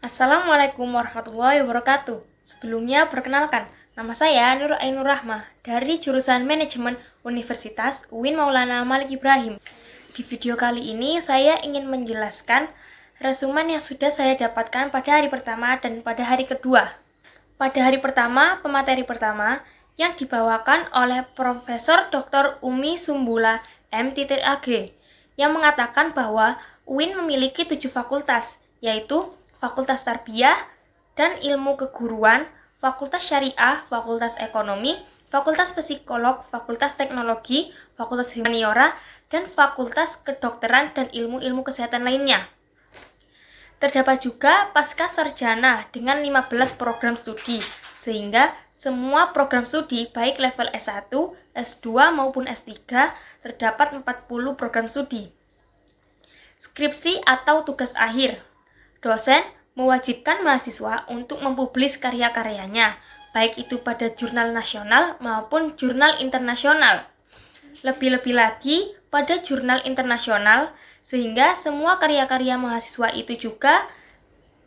Assalamualaikum warahmatullahi wabarakatuh. Sebelumnya perkenalkan, nama saya Nur Ainur Rahmah dari jurusan Manajemen Universitas UIN Maulana Malik Ibrahim. Di video kali ini saya ingin menjelaskan resumen yang sudah saya dapatkan pada hari pertama dan pada hari kedua. Pada hari pertama, pemateri pertama yang dibawakan oleh Profesor Dr. Umi Sumbula M.Ag yang mengatakan bahwa UIN memiliki 7 fakultas, yaitu Fakultas Tarbiyah dan Ilmu Keguruan, Fakultas Syariah, Fakultas Ekonomi, Fakultas Psikolog, Fakultas Teknologi, Fakultas Humaniora, dan Fakultas Kedokteran dan Ilmu-Ilmu Kesehatan lainnya. Terdapat juga pasca sarjana dengan 15 program studi, sehingga semua program studi baik level S1, S2 maupun S3 terdapat 40 program studi. Skripsi atau tugas akhir. Dosen mewajibkan mahasiswa untuk mempublis karya-karyanya, baik itu pada jurnal nasional maupun jurnal internasional. Lebih-lebih lagi pada jurnal internasional, sehingga semua karya-karya mahasiswa itu juga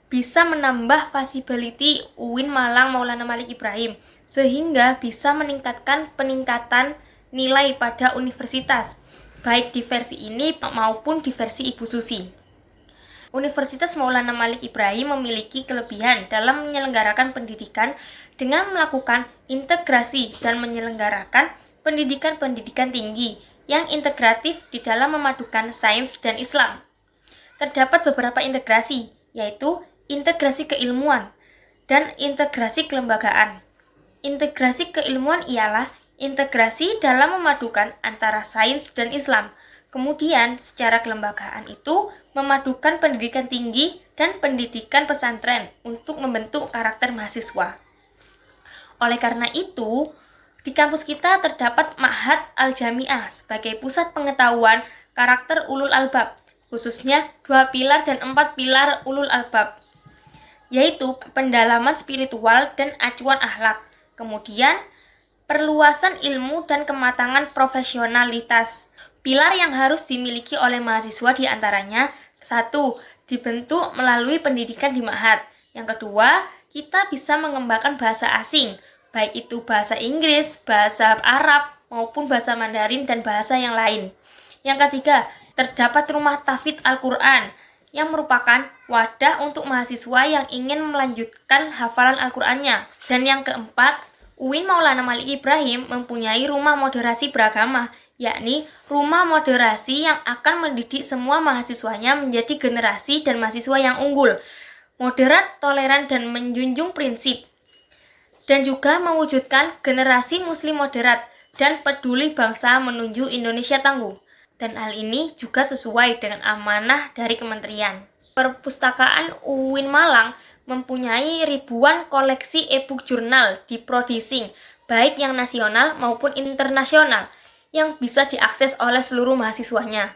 bisa menambah visibility UIN Malang Maulana Malik Ibrahim, sehingga bisa meningkatkan peningkatan nilai pada universitas, baik di versi ini maupun di versi Ibu Susi. Universitas Maulana Malik Ibrahim memiliki kelebihan dalam menyelenggarakan pendidikan dengan melakukan integrasi dan menyelenggarakan pendidikan-pendidikan tinggi yang integratif di dalam memadukan sains dan Islam. Terdapat beberapa integrasi, yaitu integrasi keilmuan dan integrasi kelembagaan. Integrasi keilmuan ialah integrasi dalam memadukan antara sains dan Islam. Kemudian, secara kelembagaan itu memadukan pendidikan tinggi dan pendidikan pesantren untuk membentuk karakter mahasiswa. Oleh karena itu, di kampus kita terdapat Ma'had Al-Jami'ah sebagai pusat pengetahuan karakter ulul albab, khususnya 2 pilar dan 4 pilar ulul albab, yaitu pendalaman spiritual dan acuan akhlak, kemudian perluasan ilmu dan kematangan profesionalitas. Pilar yang harus dimiliki oleh mahasiswa diantaranya 1. Dibentuk melalui pendidikan di Ma'had. Yang kedua, kita bisa mengembangkan bahasa asing, baik itu bahasa Inggris, bahasa Arab, maupun bahasa Mandarin dan bahasa yang lain. Yang ketiga, terdapat rumah tahfidz Al-Quran yang merupakan wadah untuk mahasiswa yang ingin melanjutkan hafalan Al-Qurannya. Dan yang keempat, UIN Maulana Malik Ibrahim mempunyai rumah moderasi beragama, yakni rumah moderasi yang akan mendidik semua mahasiswanya menjadi generasi dan mahasiswa yang unggul, moderat, toleran, dan menjunjung prinsip, dan juga mewujudkan generasi muslim moderat dan peduli bangsa menuju Indonesia tangguh. Dan hal ini juga sesuai dengan amanah dari kementerian. Perpustakaan UIN Malang mempunyai ribuan koleksi e-book jurnal di Prodising, baik yang nasional maupun internasional, yang bisa diakses oleh seluruh mahasiswanya.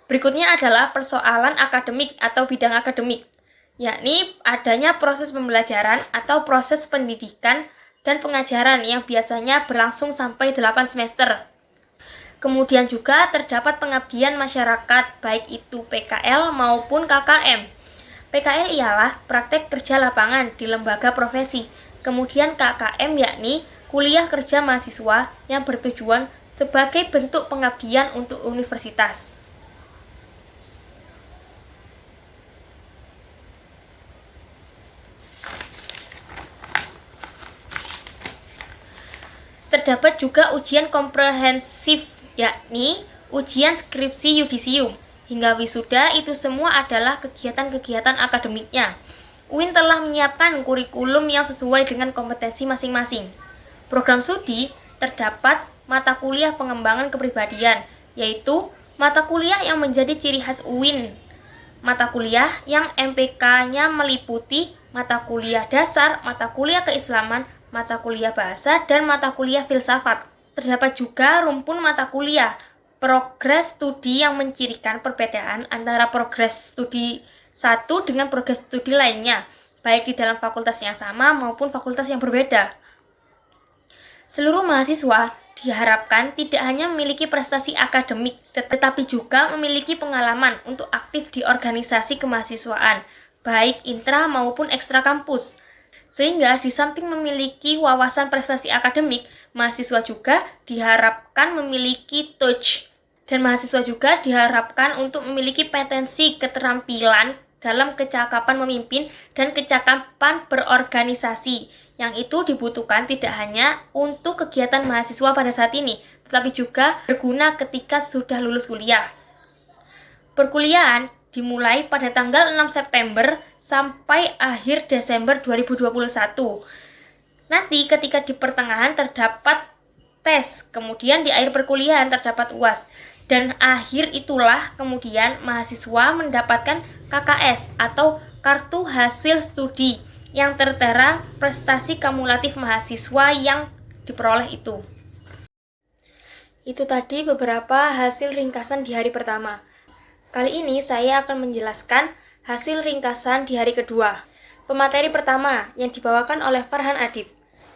Berikutnya adalah persoalan akademik atau bidang akademik, yakni adanya proses pembelajaran atau proses pendidikan dan pengajaran yang biasanya berlangsung sampai 8 semester. Kemudian juga terdapat pengabdian masyarakat, baik itu PKL maupun KKM. PKL ialah praktek kerja lapangan di lembaga profesi. Kemudian KKM yakni kuliah kerja mahasiswa yang bertujuan sebagai bentuk pengabdian untuk universitas. Terdapat juga ujian komprehensif, yakni ujian skripsi yudisium, hingga wisuda. Itu semua adalah kegiatan-kegiatan akademiknya. UIN telah menyiapkan kurikulum yang sesuai dengan kompetensi masing-masing. Program studi terdapat mata kuliah pengembangan kepribadian, yaitu mata kuliah yang menjadi ciri khas UIN. Mata kuliah yang MPK-nya meliputi mata kuliah dasar, mata kuliah keislaman, mata kuliah bahasa, dan mata kuliah filsafat. Terdapat juga rumpun mata kuliah progres studi yang mencirikan perbedaan antara progres studi satu dengan progres studi lainnya, baik di dalam fakultas yang sama maupun fakultas yang berbeda. Seluruh mahasiswa diharapkan tidak hanya memiliki prestasi akademik, tetapi juga memiliki pengalaman untuk aktif di organisasi kemahasiswaan, baik intra maupun ekstra kampus. Sehingga di samping memiliki wawasan prestasi akademik, mahasiswa juga diharapkan memiliki touch. Dan mahasiswa juga diharapkan untuk memiliki potensi keterampilan dalam kecakapan memimpin dan kecakapan berorganisasi, yang itu dibutuhkan tidak hanya untuk kegiatan mahasiswa pada saat ini, tetapi juga berguna ketika sudah lulus kuliah. Perkuliahan dimulai pada tanggal 6 September sampai akhir Desember 2021. Nanti ketika di pertengahan terdapat tes, kemudian di akhir perkuliahan terdapat UAS. Dan akhir itulah kemudian mahasiswa mendapatkan KKS atau Kartu Hasil Studi yang tertera prestasi kumulatif mahasiswa yang diperoleh itu. Itu tadi beberapa hasil ringkasan di hari pertama. Kali ini saya akan menjelaskan hasil ringkasan di hari kedua. Pemateri pertama yang dibawakan oleh Farhan Adib,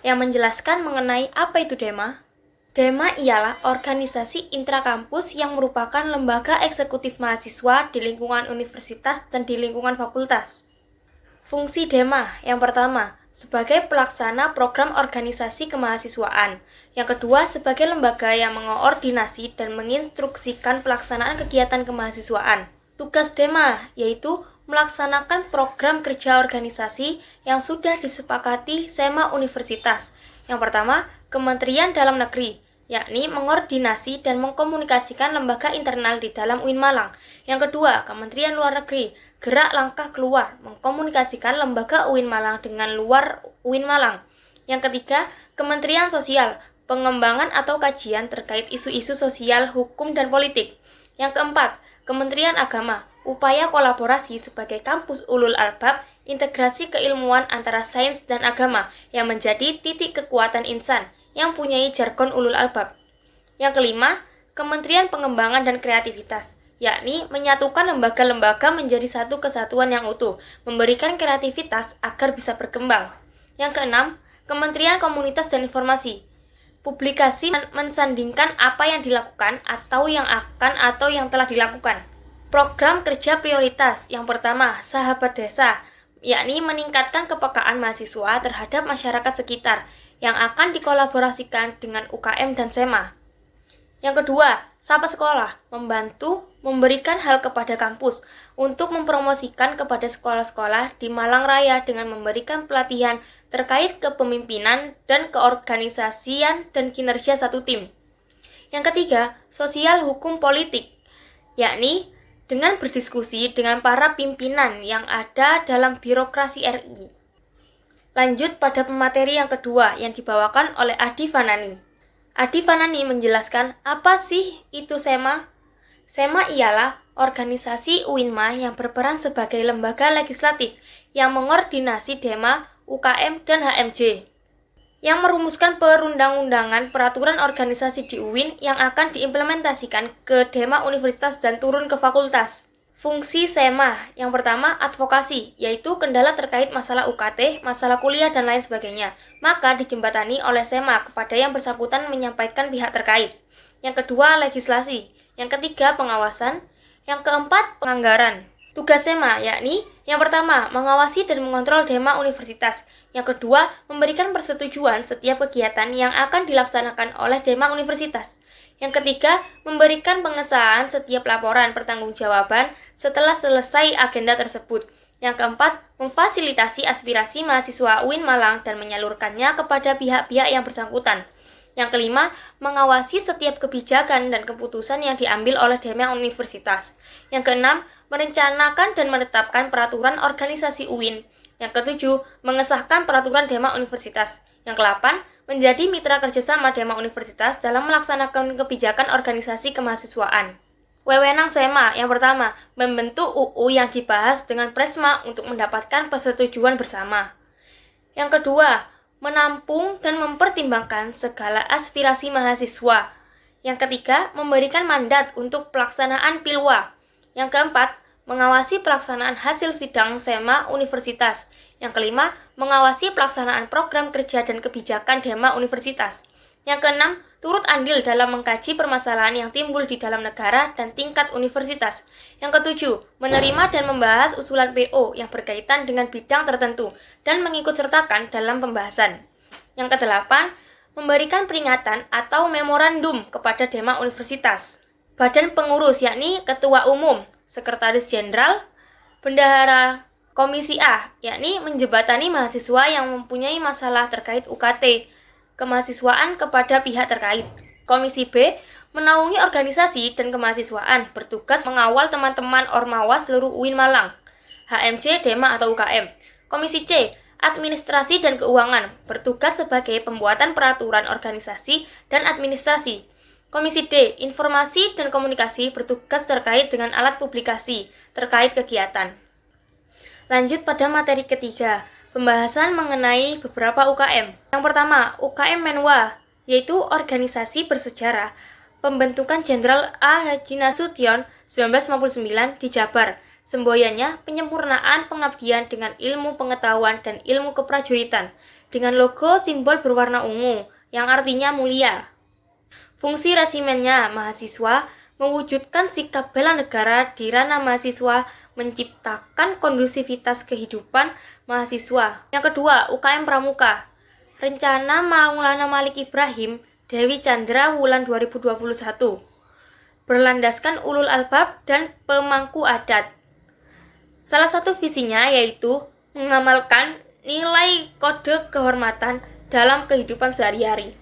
yang menjelaskan mengenai apa itu DEMA. DEMA ialah organisasi intrakampus yang merupakan lembaga eksekutif mahasiswa di lingkungan universitas dan di lingkungan fakultas. Fungsi DEMA yang pertama, sebagai pelaksana program organisasi kemahasiswaan. Yang kedua, sebagai lembaga yang mengoordinasi dan menginstruksikan pelaksanaan kegiatan kemahasiswaan. Tugas DEMA yaitu melaksanakan program kerja organisasi yang sudah disepakati SEMA Universitas. Yang pertama, Kementerian Dalam Negeri, yakni mengordinasi dan mengkomunikasikan lembaga internal di dalam UIN Malang. Yang kedua, Kementerian Luar Negeri, gerak langkah keluar, mengkomunikasikan lembaga UIN Malang dengan luar UIN Malang. Yang ketiga, Kementerian Sosial, pengembangan atau kajian terkait isu-isu sosial, hukum, dan politik. Yang keempat, Kementerian Agama, upaya kolaborasi sebagai kampus ulul albab, integrasi keilmuan antara sains dan agama yang menjadi titik kekuatan insan yang punyai jargon ulul albab. Yang kelima, Kementerian Pengembangan dan Kreativitas, yakni menyatukan lembaga-lembaga menjadi satu kesatuan yang utuh, memberikan kreativitas agar bisa berkembang. Yang keenam, Kementerian Komunitas dan Informasi, publikasi mensandingkan apa yang dilakukan atau yang akan atau yang telah dilakukan. Program kerja prioritas yang pertama, Sahabat Desa, yakni meningkatkan kepekaan mahasiswa terhadap masyarakat sekitar yang akan dikolaborasikan dengan UKM dan SEMA. Yang kedua, Sapa Sekolah, membantu memberikan hal kepada kampus untuk mempromosikan kepada sekolah-sekolah di Malang Raya dengan memberikan pelatihan terkait kepemimpinan dan keorganisasian dan kinerja satu tim. Yang ketiga, Sosial Hukum Politik, yakni dengan berdiskusi dengan para pimpinan yang ada dalam birokrasi RI. Lanjut pada pemateri yang kedua yang dibawakan oleh Adi Fanani. Adi Fanani menjelaskan apa sih itu SEMA? SEMA ialah organisasi UINMA yang berperan sebagai lembaga legislatif yang mengordinasi DEMA, UKM, dan HMJ, yang merumuskan perundang-undangan peraturan organisasi di UIN yang akan diimplementasikan ke DEMA Universitas dan turun ke fakultas. Fungsi SEMA yang pertama, advokasi, yaitu kendala terkait masalah UKT, masalah kuliah, dan lain sebagainya, maka dijembatani oleh SEMA kepada yang bersangkutan menyampaikan pihak terkait. Yang kedua, legislasi. Yang ketiga, pengawasan. Yang keempat, penganggaran. Tugas SEMA yakni yang pertama, mengawasi dan mengontrol DEMA Universitas. Yang kedua, memberikan persetujuan setiap kegiatan yang akan dilaksanakan oleh DEMA Universitas. Yang ketiga, memberikan pengesahan setiap laporan pertanggungjawaban setelah selesai agenda tersebut. Yang keempat, memfasilitasi aspirasi mahasiswa UIN Malang dan menyalurkannya kepada pihak-pihak yang bersangkutan. Yang kelima, mengawasi setiap kebijakan dan keputusan yang diambil oleh DEMA Universitas. Yang keenam, merencanakan dan menetapkan peraturan organisasi UIN. Yang ketujuh, mengesahkan peraturan DEMA Universitas. Yang kedelapan, menjadi mitra kerjasama DEMA Universitas dalam melaksanakan kebijakan organisasi kemahasiswaan. Wewenang SEMA yang pertama, membentuk UU yang dibahas dengan Presma untuk mendapatkan persetujuan bersama. Yang kedua, menampung dan mempertimbangkan segala aspirasi mahasiswa. Yang ketiga, memberikan mandat untuk pelaksanaan pilwa. Yang keempat, mengawasi pelaksanaan hasil sidang SEMA Universitas. Yang kelima, mengawasi pelaksanaan program kerja dan kebijakan DEMA Universitas. Yang keenam, turut andil dalam mengkaji permasalahan yang timbul di dalam negara dan tingkat universitas. Yang ketujuh, menerima dan membahas usulan PO yang berkaitan dengan bidang tertentu dan mengikutsertakan dalam pembahasan. Yang kedelapan, memberikan peringatan atau memorandum kepada Demak Universitas. Badan pengurus yakni Ketua Umum, Sekretaris Jenderal, Bendahara Komisi A, yakni menjembatani mahasiswa yang mempunyai masalah terkait UKT, kemahasiswaan kepada pihak terkait. Komisi B, menaungi organisasi dan kemahasiswaan, bertugas mengawal teman-teman Ormawa seluruh UIN Malang, HMJ, Demak atau UKM. Komisi C, administrasi dan keuangan, bertugas sebagai pembuatan peraturan organisasi dan administrasi. Komisi D, informasi dan komunikasi, bertugas terkait dengan alat publikasi terkait kegiatan. Lanjut pada materi ketiga, pembahasan mengenai beberapa UKM. Yang pertama, UKM Menwa, yaitu organisasi bersejarah, pembentukan Jenderal A. Haji Nasution 1959 di Jabar. Semboyannya penyempurnaan pengabdian dengan ilmu pengetahuan dan ilmu keprajuritan, dengan logo simbol berwarna ungu, yang artinya mulia. Fungsi resimennya mahasiswa, mewujudkan sikap bela negara di ranah mahasiswa, menciptakan kondusivitas kehidupan mahasiswa. Yang kedua, UKM Pramuka. Rencana Maulana Malik Ibrahim, Dewi Chandra Wulan 2021. Berlandaskan ulul albab dan pemangku adat. Salah satu visinya yaitu mengamalkan nilai kode kehormatan dalam kehidupan sehari-hari.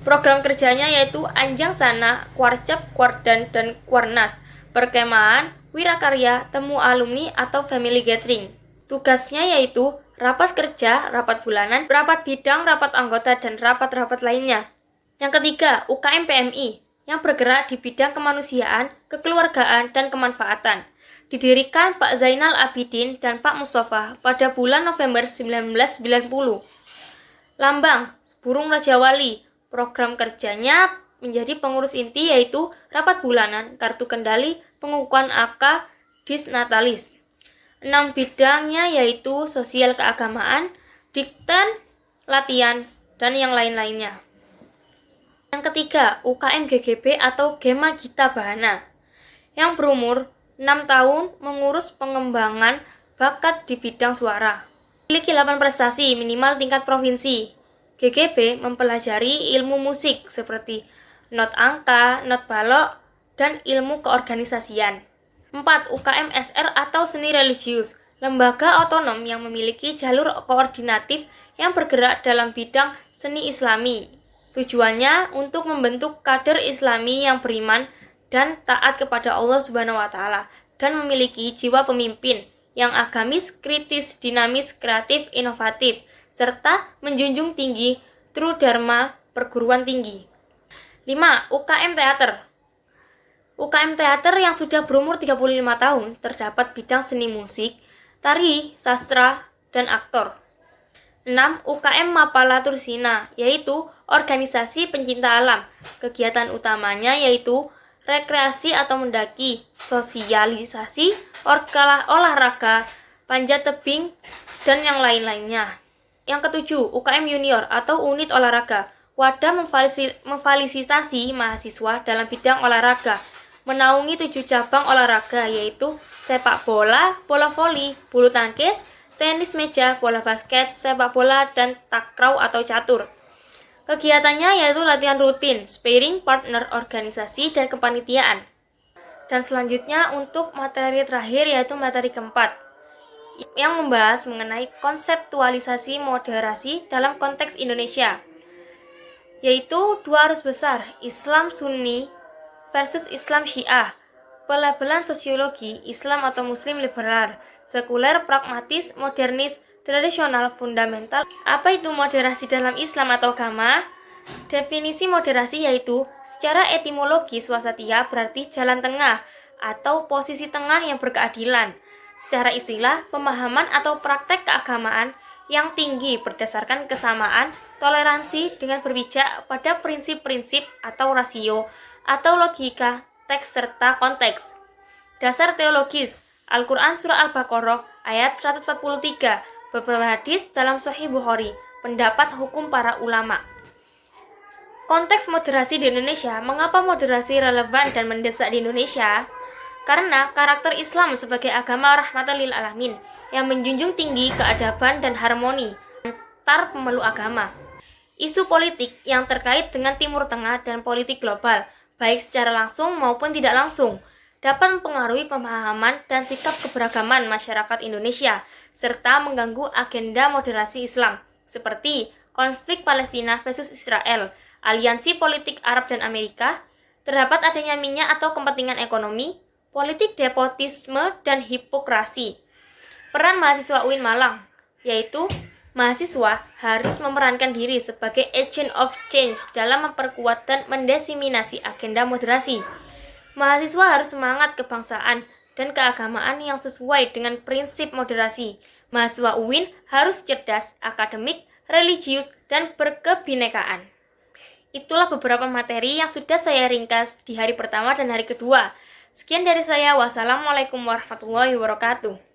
Program kerjanya yaitu Anjang Sana, Kwarcap, Kwardan, dan Kwarnas, perkemahan, wirakarya, temu alumni, atau family gathering. Tugasnya yaitu rapat kerja, rapat bulanan, rapat bidang, rapat anggota, dan rapat-rapat lainnya. Yang ketiga, UKM PMI, yang bergerak di bidang kemanusiaan, kekeluargaan, dan kemanfaatan. Didirikan Pak Zainal Abidin dan Pak Mustafa pada bulan November 1990. Lambang, burung Raja Wali. Program kerjanya menjadi pengurus inti yaitu rapat bulanan, kartu kendali, pengukuhan AK, disnatalis. 6 bidangnya yaitu sosial keagamaan, diktan, latihan, dan yang lain-lainnya. Yang ketiga, UKM GGB atau Gema Gita Bahana, yang berumur 6 tahun, mengurus pengembangan bakat di bidang suara. Memiliki 8 prestasi minimal tingkat provinsi. GGB mempelajari ilmu musik seperti not angka, not balok, dan ilmu keorganisasian. 4. UKM SR atau seni religius, lembaga otonom yang memiliki jalur koordinatif yang bergerak dalam bidang seni islami. Tujuannya untuk membentuk kader islami yang beriman dan taat kepada Allah Subhanahu wa Ta'ala dan memiliki jiwa pemimpin yang agamis, kritis, dinamis, kreatif, inovatif, serta menjunjung tinggi True Dharma perguruan tinggi. 5. UKM Teater. UKM Teater yang sudah berumur 35 tahun terdapat bidang seni musik, tari, sastra, dan aktor. 6. UKM Mapala Tursina, yaitu organisasi pencinta alam. Kegiatan utamanya yaitu rekreasi atau mendaki, sosialisasi, olahraga, panjat tebing, dan yang lain-lainnya. Yang ketujuh, UKM Junior atau unit olahraga, wadah memfasilitasi mahasiswa dalam bidang olahraga, menaungi 7 cabang olahraga yaitu sepak bola, bola voli, bulu tangkis, tenis meja, bola basket, sepak bola, dan takraw atau catur. Kegiatannya yaitu latihan rutin, sparring partner, organisasi, dan kepanitiaan. Dan selanjutnya untuk materi terakhir yaitu materi keempat, yang membahas mengenai konseptualisasi moderasi dalam konteks Indonesia, yaitu 2 arus besar, Islam Sunni versus Islam Syiah, pelabelan sosiologi, Islam atau Muslim liberal, sekuler, pragmatis, modernis, tradisional, fundamental. Apa itu moderasi dalam Islam atau agama? Definisi moderasi yaitu secara etimologis wasatiyah berarti jalan tengah atau posisi tengah yang berkeadilan. Secara istilah, pemahaman atau praktek keagamaan yang tinggi berdasarkan kesamaan, toleransi dengan berpijak pada prinsip-prinsip atau rasio atau logika teks serta konteks. Dasar teologis, Al-Quran Surah Al-Baqarah ayat 143, beberapa hadis dalam Sahih Bukhari, pendapat hukum para ulama. Konteks moderasi di Indonesia, mengapa moderasi relevan dan mendesak di Indonesia? Karena karakter Islam sebagai agama rahmatan lil alamin yang menjunjung tinggi keadaban dan harmoni antar pemeluk agama. Isu politik yang terkait dengan Timur Tengah dan politik global, baik secara langsung maupun tidak langsung, dapat mempengaruhi pemahaman dan sikap keberagaman masyarakat Indonesia, serta mengganggu agenda moderasi Islam, seperti konflik Palestina versus Israel, aliansi politik Arab dan Amerika, terdapat adanya minyak atau kepentingan ekonomi, politik nepotisme dan hipokrasi. Peran mahasiswa UIN Malang, yaitu mahasiswa harus memerankan diri sebagai agent of change dalam memperkuat dan mendiseminasi agenda moderasi. Mahasiswa harus semangat kebangsaan dan keagamaan yang sesuai dengan prinsip moderasi. Mahasiswa UIN harus cerdas, akademik, religius, dan berkebinekaan. Itulah beberapa materi yang sudah saya ringkas di hari pertama dan hari kedua. Sekian dari saya. Wassalamualaikum warahmatullahi wabarakatuh.